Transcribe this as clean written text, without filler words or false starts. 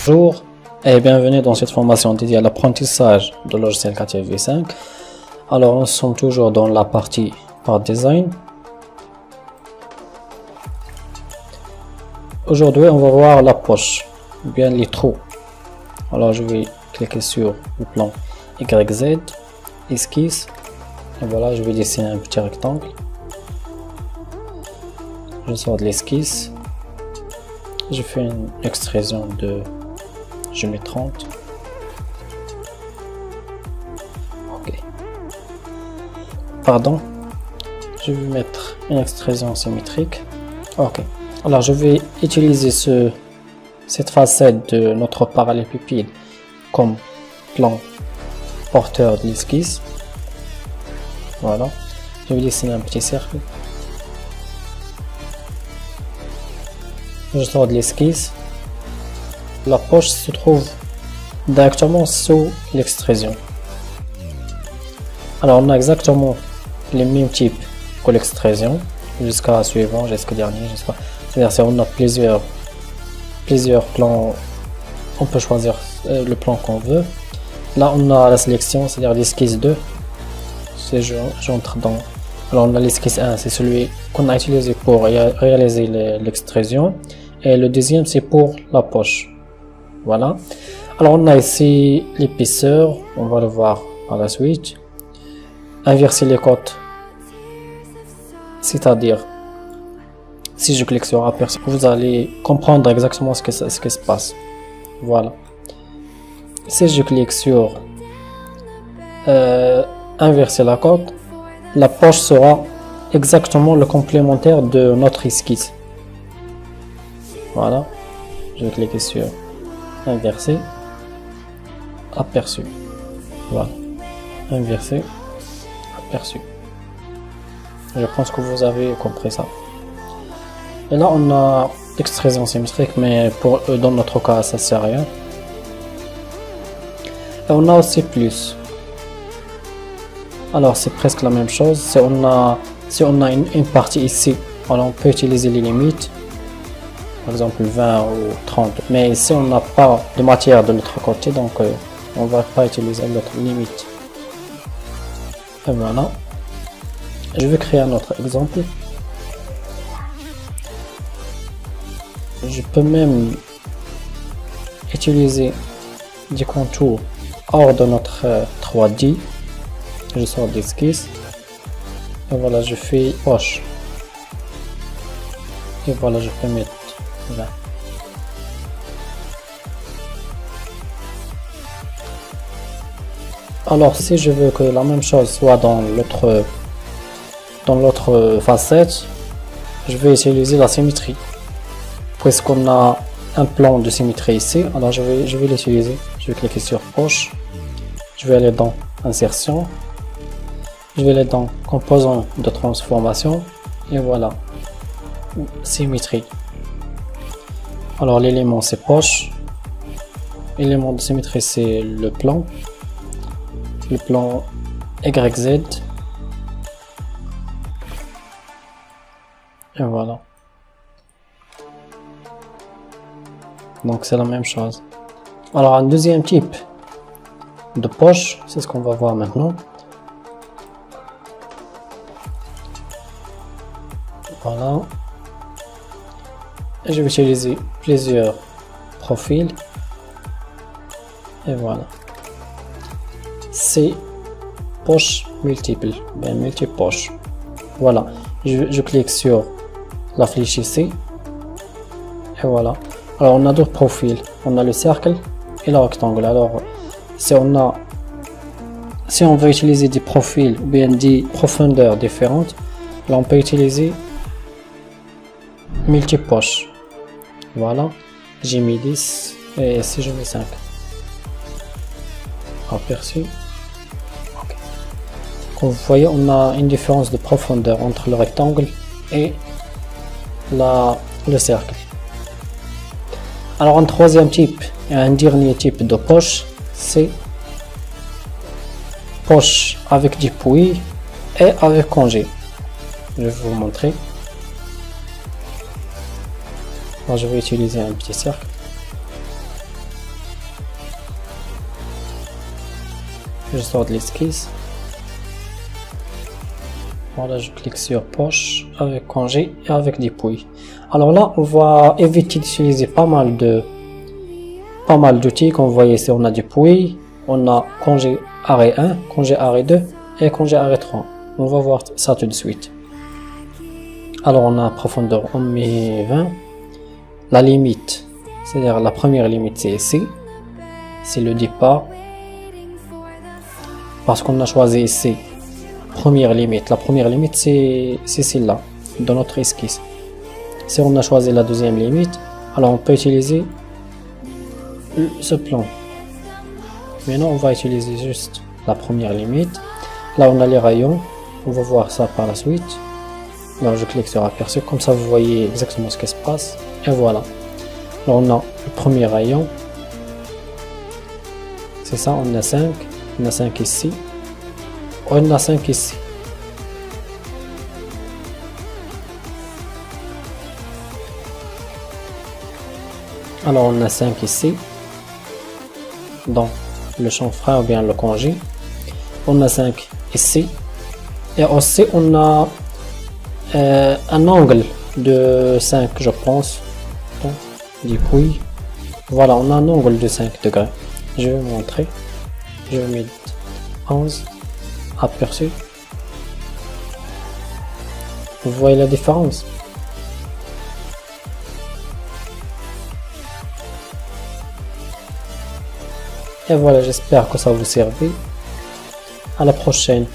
Bonjour et bienvenue dans cette formation dédiée à l'apprentissage de logiciel CATIA V5. Alors nous sommes toujours dans la partie Part Design. Aujourd'hui on va voir la poche, ou bien les trous. Alors je vais cliquer sur le plan YZ, esquisse, et voilà, je vais dessiner un petit rectangle. Je sors de l'esquisse, je fais une extrusion de, je mets 30. Ok. Pardon, je vais mettre une extrusion symétrique. Ok. Alors je vais utiliser cette facette de notre parallélépipède comme plan porteur de l'esquisse. Voilà. Je vais dessiner un petit cercle. Je sors de l'esquisse. La poche se trouve directement sous l'extrusion. Alors on a exactement les mêmes types que l'extrusion jusqu'à suivant, jusqu'à dernier, je sais pas. C'est-à-dire si on a plusieurs plans, on peut choisir le plan qu'on veut. Là on a la sélection, c'est-à-dire l'esquisse 2. J'entre dans. Alors on a l'esquisse 1, c'est celui qu'on a utilisé pour réaliser l'extrusion. Et le deuxième c'est pour la poche. Voilà. Alors on a ici l'épaisseur, on va le voir par la suite. Inverser les côtes, c'est-à-dire si je clique sur aperçu, vous allez comprendre exactement ce qui se passe. Voilà. Si je clique sur inverser la côte, la poche sera exactement le complémentaire de notre esquisse. Voilà. Je vais cliquer sur inverser, aperçu. Voilà. Inverser, aperçu. Je pense que vous avez compris ça. Et là on a l'extrusion symétrique, mais pour dans notre cas ça sert à rien. Et on a aussi plus. Alors c'est presque la même chose. Si on a une partie ici, alors on peut utiliser les limites, par exemple 20 ou 30. Mais ici on n'a pas de matière de l'autre côté, donc on va pas utiliser notre limite. Et voilà. Je vais créer un autre exemple. Je peux même utiliser des contours hors de notre 3D. Je sors d'esquisse. Et voilà, je fais poche. Et voilà, je peux mettre 20. Alors, si je veux que la même chose soit dans l'autre facette, je vais utiliser la symétrie. Puisqu'on a un plan de symétrie ici, alors je vais l'utiliser. Je vais cliquer sur poche, je vais aller dans insertion, je vais aller dans composant de transformation, et voilà, symétrie. Alors l'élément c'est poche, l'élément de symétrie c'est le plan YZ, et voilà. Donc c'est la même chose. Alors un deuxième type de poche, c'est ce qu'on va voir maintenant. Voilà. Et je vais utiliser plusieurs profils. Et voilà. C'est poche multiple, bien multi-poche. Voilà. Je clique sur la flèche ici. Et voilà. Alors on a deux profils, on a le cercle et le rectangle. Alors si on veut utiliser des profils ou bien des profondeurs différentes, là on peut utiliser multi-poche. Voilà, j'ai mis 10 et ici je mets 5. Aperçu. Okay. Comme vous voyez, on a une différence de profondeur entre le rectangle et le cercle. Alors un troisième type et un dernier type de poche, c'est poche avec des puits et avec congé. Je vais vous montrer. Alors, je vais utiliser un petit cercle. Je sors de l'esquisse. Voilà, je clique sur poche avec congé et avec dépouille. Alors là, on va éviter d'utiliser pas mal d'outils. Comme vous voyez ici, on a dépouille, on a congé arrêt 1, congé arrêt 2 et congé arrêt 3. On va voir ça tout de suite. Alors on a profondeur, on met 20. La limite, c'est-à-dire la première limite, c'est ici. C'est le départ. Parce qu'on a choisi ici première limite. La première limite, c'est celle-là, dans notre esquisse. Si on a choisi la deuxième limite, alors on peut utiliser ce plan. Maintenant, on va utiliser juste la première limite. Là, on a les rayons. On va voir ça par la suite. Alors, je clique sur aperçu. Comme ça, vous voyez exactement ce qui se passe. Et voilà. Là, on a le premier rayon. C'est ça, on a 5. On a 5 ici. On a 5 ici. Alors, on a 5 ici. Dans le chanfrein ou bien le congé. On a 5 ici. Et aussi, on a un angle de 5, je pense. Dépouille. Voilà, on a un angle de 5 degrés. Je vais vous montrer. Je vais mettre 11. Aperçu. Vous voyez la différence? Et voilà, j'espère que ça vous servit. À la prochaine.